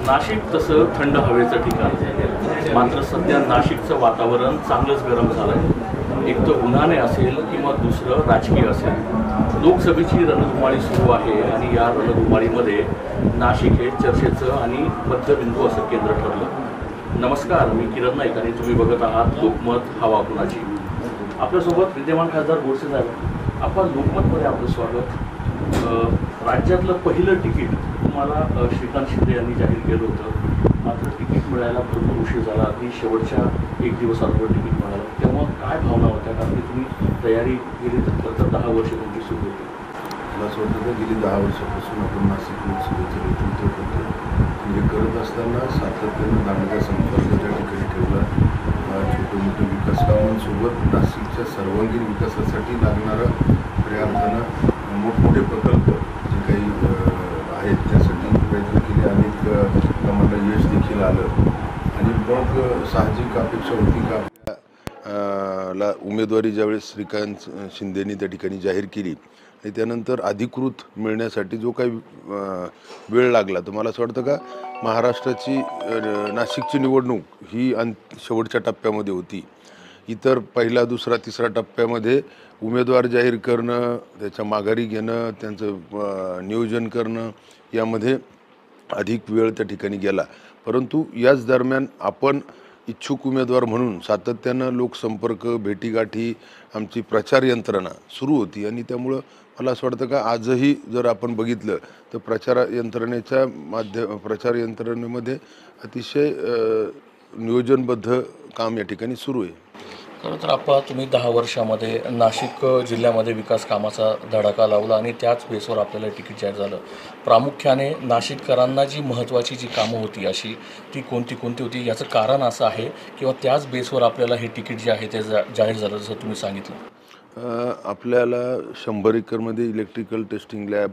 नाशिक तसं थंड हवेचं ठिकाण, मात्र सध्या नाशिकचं वातावरण चांगलंच गरम झालं आहे। एक तर उन्हाने असेल किंवा दुसरं राजकीय असेल। लोकसभेची रणधुमाळी सुरू आहे आणि या रणधुमाळीमध्ये नाशिक हे चर्चेचं आणि मध्यबिंदू असं केंद्र ठरलं। नमस्कार, मी किरण नाईक आणि तुम्ही बघत आहात लोकमत हवा कुणाची। आपल्यासोबत विद्यमान खासदार गोडसे साहेब। आपण लोकमतमध्ये आपलं स्वागत। राज्यातलं पहिलं तिकीट तुम्हाला श्रीकांत शिंदे यांनी जाहीर केलं होतं, मात्र तिकीट मिळायला भरपूर उशीर झाला। अगदी शेवटच्या एक दिवस अगोदर तिकीट मिळालं, तेव्हा काय भावना होत्या? कारण की तुम्ही तयारी गेली तर 10 वर्ष तुमची सुरू होती। मला असं वाटतं की गेली 10 वर्षापासून आपण नाशिक लोकसभेचं नेतृत्व करतो। हे करत असताना सातत्यानं दांडगा संपर्क त्या ठिकाणी ठेवला। छोटे मोठे विकास कामांसोबत नाशिकच्या सर्वांगीण विकासासाठी लागणारा खऱ्या अर्थानं मोठमोठे प्रकल्प जे काही आहेत त्यासाठी प्रयत्न केले। अनेक कामांना यश देखील आलं आणि मग साहजिक अपेक्षा होती का आपल्याला उमेदवारी ज्यावेळेस श्रीकांत शिंदेनी त्या ठिकाणी जाहीर केली आणि त्यानंतर अधिकृत मिळण्यासाठी जो काही वेळ लागला, तर मला असं वाटतं का महाराष्ट्राची नाशिकची निवडणूक ही शेवटच्या टप्प्यामध्ये होती। इतर पहिला दुसरा तिसरा टप्प्यामध्ये उमेदवार जाहीर करणं, त्याच्या माघारी घेणं, त्यांचं नियोजन करणं यामध्ये अधिक वेळ त्या ठिकाणी गेला। परंतु याच दरम्यान आपण इच्छुक उमेदवार म्हणून सातत्यानं लोकसंपर्क, भेटीगाठी, आमची प्रचार यंत्रणा सुरू होती आणि त्यामुळं मला असं वाटतं का आजही जर आपण बघितलं तर प्रचार यंत्रणेमध्ये अतिशय नियोजनबद्ध काम या ठिकाणी सुरू आहे। खरं तर तुम्ही 10 वर्षामध्ये नाशिक जिल्ह्यामध्ये विकास कामाचा धडाका लावला आणि त्याच बेसवर आपल्याला तिकीट जाहीर झालं। प्रामुख्याने नाशिककरांना जी महत्त्वाची जी कामं होती अशी ती कोणती होती, याचं कारण असं आहे किंवा त्याच बेसवर आपल्याला हे तिकीट जे आहे ते जाहीर झालं जसं तुम्ही सांगितलं? आपल्याला 100 एकरमध्ये इलेक्ट्रिकल टेस्टिंग लॅब,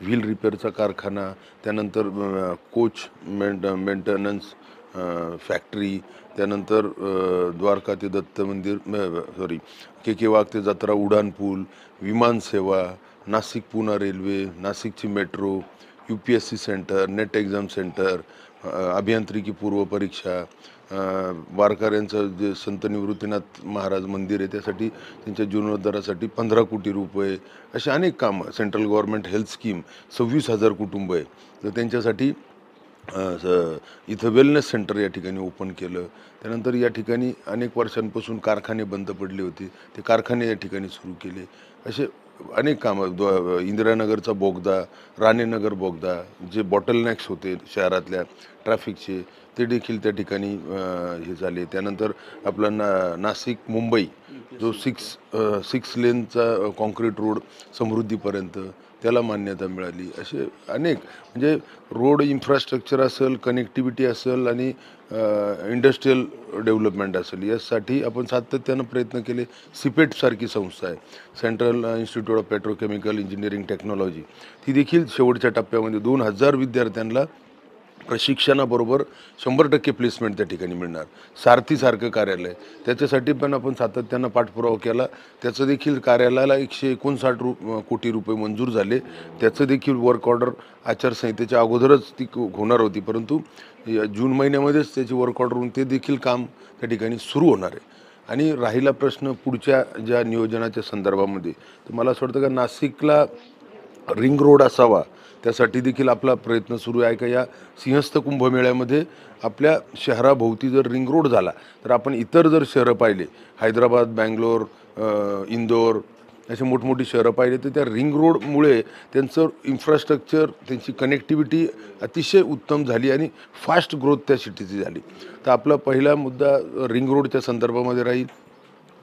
व्हील रिपेअरचा कारखाना, त्यानंतर कोच मेंटेनन्स फॅक्टरी, त्यानंतर द्वारका ते दत्त मंदिर के वाघ ते जत्रा उड्डाणपूल, विमानसेवा, नाशिक पुणा रेल्वे, नाशिकची metro, UPSC centre, net exam centre, अभियांत्रिकी पूर्व परीक्षा, वारकऱ्यांचं जे संत निवृत्तीनाथ महाराज मंदिर आहे त्यासाठी त्यांच्या जीर्णोद्धारासाठी 15 कोटी रुपये, असे अनेक कामं। सेंट्रल गव्हर्नमेंट हेल्थ स्कीम, 26,000 कुटुंब आहे, तर त्यांच्यासाठी इथं वेलनेस सेंटर या ठिकाणी ओपन केलं। त्यानंतर या ठिकाणी अनेक वर्षांपासून कारखाने बंद पडले होते, ते कारखाने या ठिकाणी सुरू केले। असे अनेक कामं, इंदिरानगरचा बोगदा, राणेनगर बोगदा, जे बॉटलनेक्स होते शहरातल्या ट्रॅफिकचे ते देखील त्या ठिकाणी हे झाले। त्यानंतर आपला नाशिक मुंबई जो 6 लेनचा कॉन्क्रीट रोड समृद्धीपर्यंत त्याला मान्यता मिळाली। असे अनेक म्हणजे रोड इन्फ्रास्ट्रक्चर असेल, कनेक्टिव्हिटी असेल आणि इंडस्ट्रियल डेव्हलपमेंट असेल, यासाठी आपण सातत्यानं प्रयत्न केले। सिपेटसारखी संस्था आहे, central institute of petrochemical engineering technology, ती देखील शेवटच्या टप्प्यामध्ये 2000 विद्यार्थ्यांना प्रशिक्षणाबरोबर 100% प्लेसमेंट त्या ठिकाणी मिळणार। सारथीसारखं कार्यालय, त्याच्यासाठी पण आपण सातत्यानं पाठपुरावा केला। त्याचं देखील कार्यालयाला 159 कोटी रुपये मंजूर झाले। त्याचं देखील वर्क ऑर्डर आचारसंहितेच्या अगोदरच ती होणार होती, परंतु जून महिन्यामध्येच त्याची वर्क ऑर्डर होऊन ते देखील काम त्या ठिकाणी सुरू होणार आहे। आणि राहिला प्रश्न पुढच्या ज्या नियोजनाच्या संदर्भामध्ये, तर मला असं वाटतं का नाशिकला रिंग रोड असावा, त्यासाठी देखील आपला प्रयत्न सुरू आहे का या सिंहस्थ कुंभमेळ्यामध्ये आपल्या शहराभोवती जर रिंग रोड झाला तर आपण इतर जर शहरं पाहिले, हैदराबाद, बँगलोर, इंदोर असे मोठमोठी शहरं पाहिले, तर त्या रिंग रोडमुळे त्यांचं इन्फ्रास्ट्रक्चर, त्यांची कनेक्टिव्हिटी अतिशय उत्तम झाली आणि फास्ट ग्रोथ त्या सिटीची झाली। तर आपला पहिला मुद्दा रिंग रोडच्या संदर्भामध्ये राहील।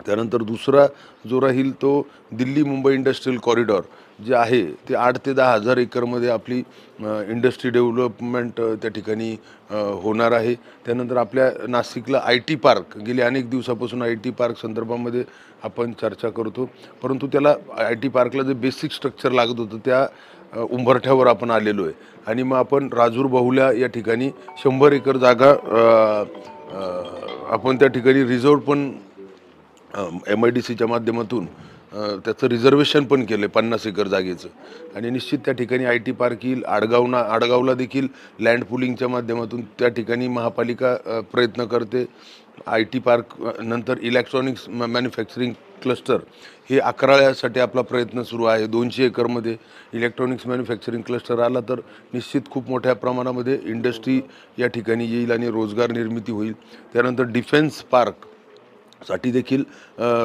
त्यानंतर दुसरा जो राहील तो दिल्ली मुंबई इंडस्ट्रियल कॉरिडॉर जे आहे ते 8 ते 10 हजार एकरमध्ये आपली इंडस्ट्री डेव्हलपमेंट त्या ठिकाणी होणार आहे। त्यानंतर आपल्या नाशिकला IT पार्क, गेले अनेक दिवसापासून IT पार्क संदर्भामध्ये आपण चर्चा करतो, परंतु त्याला IT पार्कला जे बेसिक स्ट्रक्चर लागत होतं त्या उंबरठ्यावर आपण आलेलो आहे। आणि मग आपण राजूर बाहुल्या या ठिकाणी 100 एकर जागा आपण त्या ठिकाणी रिझर्व पण MIDCच्या माध्यमातून त्याचं रिझर्वेशन पण केलं आहे 50 एकर जागेचं आणि निश्चित त्या ठिकाणी IT पार्क येईल. आडगावला देखील लँड पुलिंगच्या माध्यमातून त्या ठिकाणी महापालिका प्रयत्न करते. IT पार्क नंतर इलेक्ट्रॉनिक्स मॅन्युफॅक्चरिंग क्लस्टर हे 11साठी आपला प्रयत्न सुरू आहे. 200 एकरमध्ये इलेक्ट्रॉनिक्स मॅन्युफॅक्चरिंग क्लस्टर आला तर निश्चित खूप मोठ्या प्रमाणामध्ये इंडस्ट्री या ठिकाणी येईल आणि रोजगार निर्मिती होईल. त्यानंतर डिफेन्स पार्क साठी देखील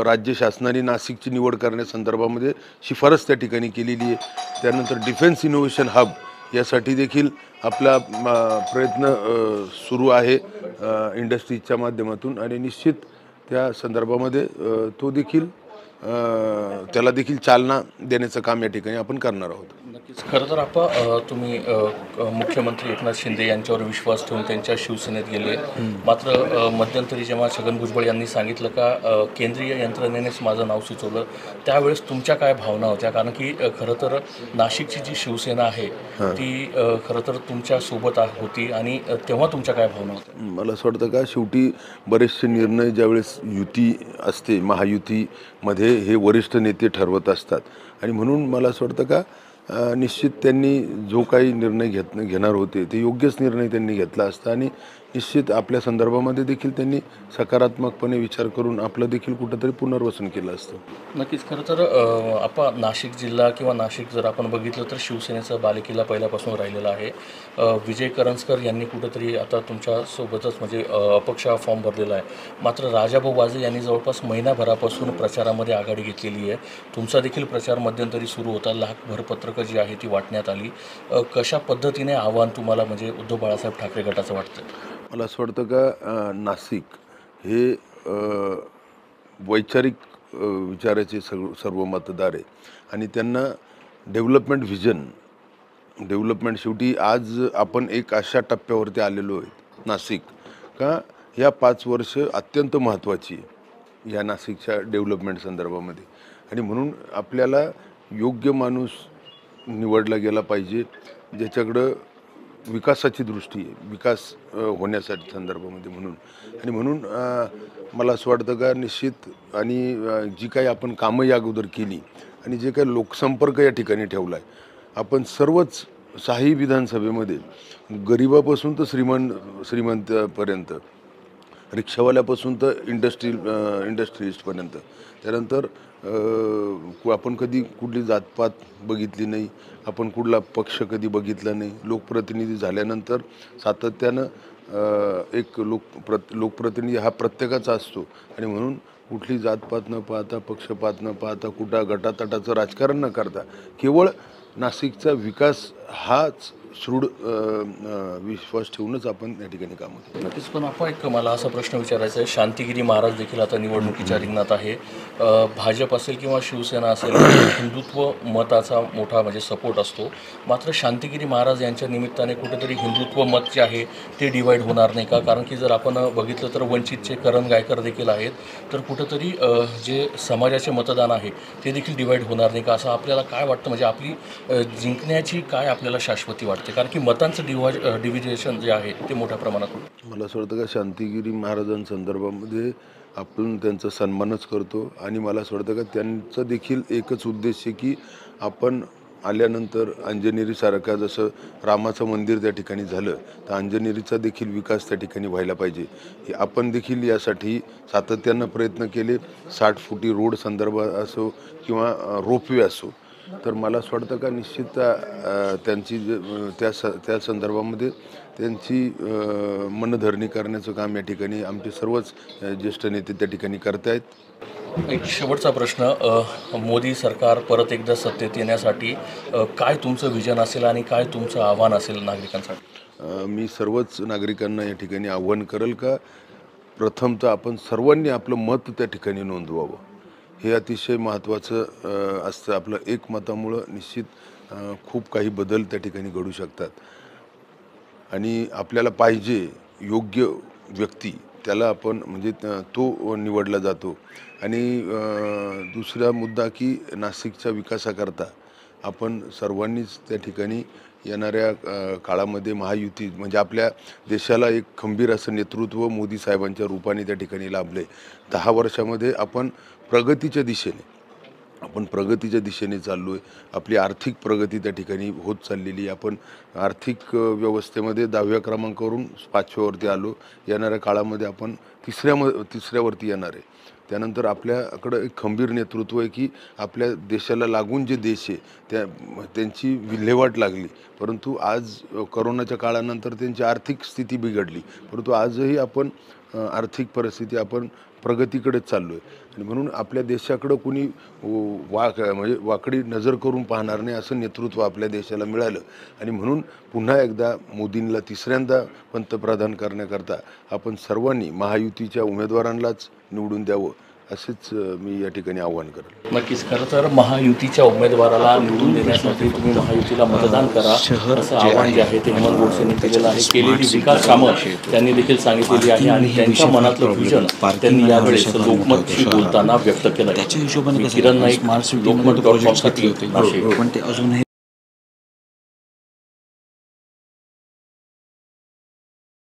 राज्य शासनाने नाशिकची निवड करण्यासंदर्भामध्ये शिफारस त्या ठिकाणी केलेली आहे. त्यानंतर डिफेन्स इनोव्हेशन हब यासाठी देखील आपला प्रयत्न सुरू आहे इंडस्ट्रीजच्या माध्यमातून आणि निश्चित त्या संदर्भामध्ये तो देखील त्याला देखील चालना देण्याचं काम या ठिकाणी आपण करणार आहोत. नक्कीच. खरं तर आपण तुम्ही मुख्यमंत्री एकनाथ शिंदे यांच्यावर विश्वास ठेवून त्यांच्या शिवसेनेत गेले. मात्र मध्यंतरी जेव्हा छगन भुजबळ यांनी सांगितलं का केंद्रीय यंत्रणेनेच माझं नाव सुचवलं, त्यावेळेस तुमच्या काय भावना होत्या? कारण की खरं तर नाशिकची जी शिवसेना आहे ती खरं तर तुमच्या सोबत होती आणि तेव्हा तुमच्या काय भावना होत्या? मला असं वाटतं का शेवटी बरेचसे निर्णय ज्यावेळेस युती असते महायुतीमध्ये हे वरिष्ठ नेते ठरवत असतात आणि म्हणून मला असं वाटतं का निश्चित त्यांनी जो काही निर्णय घेणार होते ते योग्यच निर्णय त्यांनी घेतला असता आणि निश्चित आपल्या संदर्भामध्ये देखील त्यांनी सकारात्मकपणे विचार करून आपलं देखील कुठंतरी पुनर्वसन केलं असतं. नक्कीच. खरं तर आपण नाशिक जिल्हा किंवा नाशिक जर आपण बघितलं तर शिवसेनेचा बालेकिल्ला पहिल्यापासून राहिलेला आहे. विजय करंजकर यांनी कुठंतरी आता तुमच्यासोबतच म्हणजे अपक्ष फॉर्म भरलेला आहे. मात्र राजाभाऊ वाजे यांनी जवळपास महिनाभरापासून प्रचारामध्ये आघाडी घेतलेली आहे. तुमचा देखील प्रचार मध्यंतरी सुरू होता. लाखभर पत्रकं जी आहे ती वाटण्यात आली. कशा पद्धतीने आव्हान तुम्हाला म्हणजे उद्धव बाळासाहेब ठाकरे गटाचं वाटतं? मला असं वाटतं का नाशिक हे वैचारिक विचाराचे सर्व मतदार आहे आणि त्यांना डेव्हलपमेंट शेवटी आज आपण एक अशा टप्प्यावरती आलेलो आहे नाशिक का ह्या 5 वर्ष अत्यंत महत्त्वाची आहे या नाशिकच्या डेव्हलपमेंट संदर्भामध्ये आणि म्हणून आपल्याला योग्य माणूस निवडला गेला पाहिजे ज्याच्याकडं विकासाची दृष्टी आहे विकास होण्यासाठी संदर्भामध्ये म्हणून मला असं वाटतं का निश्चित आणि जी काही आपण कामं या अगोदर केली आणि जे काही लोकसंपर्क या ठिकाणी ठेवला आहे आपण सर्वच 6ही विधानसभेमध्ये गरिबापासून तर श्रीमंतपर्यंत रिक्षावाल्यापासून तर इंडस्ट्रियलिस्टपर्यंत त्यानंतर आपण कधी कुठली जातपात बघितली नाही आपण कुठला पक्ष कधी बघितला नाही. लोकप्रतिनिधी झाल्यानंतर सातत्यानं एक लोकप्रतिनिधी हा प्रत्येकाचा असतो आणि म्हणून कुठली जातपात न पाहता पक्षपात न पाहता कुठं गटातटाचं राजकारण न करता केवळ नाशिकचा विकास हाच दृढ विश्वास ठेवूनच आपण या ठिकाणी काम होतो. नक्कीच. पण आपण एक मला असा प्रश्न विचारायचा आहे. शांतिगिरी महाराज देखील आता निवडणुकीच्या रिंगणात आहे. भाजप असेल किंवा शिवसेना असेल हिंदुत्व मताचा मोठा म्हणजे सपोर्ट असतो. मात्र शांतिगिरी महाराज यांच्या निमित्ताने कुठेतरी हिंदुत्व मत जे आहे ते डिवाईड होणार नाही का? कारण की जर आपण बघितलं तर वंचितचे करण गायकर देखील आहेत तर कुठंतरी जे समाजाचे मतदान आहे ते देखील डिवाईड होणार नाही का असं आपल्याला काय वाटतं? म्हणजे आपली जिंकण्याची काय आपल्याला शाश्वती वाटते? कारण की मतांचं डिव्हिजेशन जे आहे ते मोठ्या प्रमाणात होतं. मला असं वाटतं का शांतिगिरी महाराजांसंदर्भामध्ये आपण त्यांचा सन्मानच करतो आणि मला असं वाटतं का त्यांचा देखील एकच उद्देश आहे की आपण आल्यानंतर अंजनेरीसारखा जसं रामाचं मंदिर त्या ठिकाणी झालं तर अंजनेरीचा देखील विकास त्या ठिकाणी व्हायला पाहिजे. हे आपण देखील यासाठी सातत्यानं प्रयत्न केले. 60 फुटी रोड संदर्भात असो किंवा रोपवे असो तर मला असं वाटतं का निश्चित त्यांची त्या संदर्भामध्ये त्यांची मनधरणी करण्याचं काम या ठिकाणी आमचे सर्वच ज्येष्ठ नेते त्या ठिकाणी करत आहेत. एक शेवटचा प्रश्न. मोदी सरकार परत एकदा सत्तेत येण्यासाठी काय तुमचं विजन असेल आणि काय तुमचं आव्हान असेल नागरिकांसाठी? मी सर्वच नागरिकांना या ठिकाणी आव्हान करेल का प्रथमतः आपण सर्वांनी आपलं मत त्या ठिकाणी नोंदवावं. हे अतिशय महत्त्वाचं असतं. आपलं एक मतामुळं निश्चित खूप काही बदल त्या ठिकाणी घडू शकतात आणि आपल्याला पाहिजे योग्य व्यक्ती त्याला आपण म्हणजे तो निवडला जातो. आणि दुसरा मुद्दा की नाशिकच्या विकासाकरता आपण सर्वांनीच त्या ठिकाणी येणाऱ्या काळामध्ये महायुती म्हणजे आपल्या देशाला एक खंबीर असं नेतृत्व मोदी साहेबांच्या रूपाने त्या ठिकाणी लाभले. 10 वर्षामध्ये आपण प्रगतीच्या दिशेने आपण प्रगतीच्या दिशेने चाललो आहे. आपली आर्थिक प्रगती त्या ठिकाणी होत चाललेली आहे. आपण आर्थिक व्यवस्थेमध्ये 10व्या क्रमांकावरून 5व्यावरती आलो. येणाऱ्या काळामध्ये आपण तिसऱ्यावरती येणार आहे. त्यानंतर आपल्याकडं एक खंबीर नेतृत्व आहे की आपल्या देशाला लागून जे देश आहे त्यांची विल्हेवाट लागली, परंतु आज करोनाच्या काळानंतर त्यांची आर्थिक स्थिती बिघडली, परंतु आजही आपण आर्थिक परिस्थिती आपण प्रगतीकडेच चाललो आहे. आणि म्हणून आपल्या देशाकडं कुणी म्हणजे वाकडी नजर करून पाहणार नाही असं नेतृत्व आपल्या देशाला मिळालं. आणि म्हणून पुन्हा एकदा मोदींना तिसऱ्यांदा पंतप्रधान करण्याकरता आपण सर्वांनी महायुतीच्या उमेदवारांनाच निवडून द्यावं असेच मी या ठिकाणी आवाहन करेन. नक्कीच. खरं तर महायुतीच्या उमेदवाराला निवडून देण्यासाठी तुम्ही महायुतीला मतदान करा असं आवाहन जे आहे ते हेमंत गोडसेंनी केलेलं आहे. केलेली विकास कामं त्यांनी देखील सांगितलेली आहे आणि त्यांच्या मनातलं विजन त्यांनी यावेळेस लोकमतशी बोलताना व्यक्त केलं. त्याच्या हिशोबाने किरण नाईक, लोकमत.com साठी नाशिक. पण ते अजूनही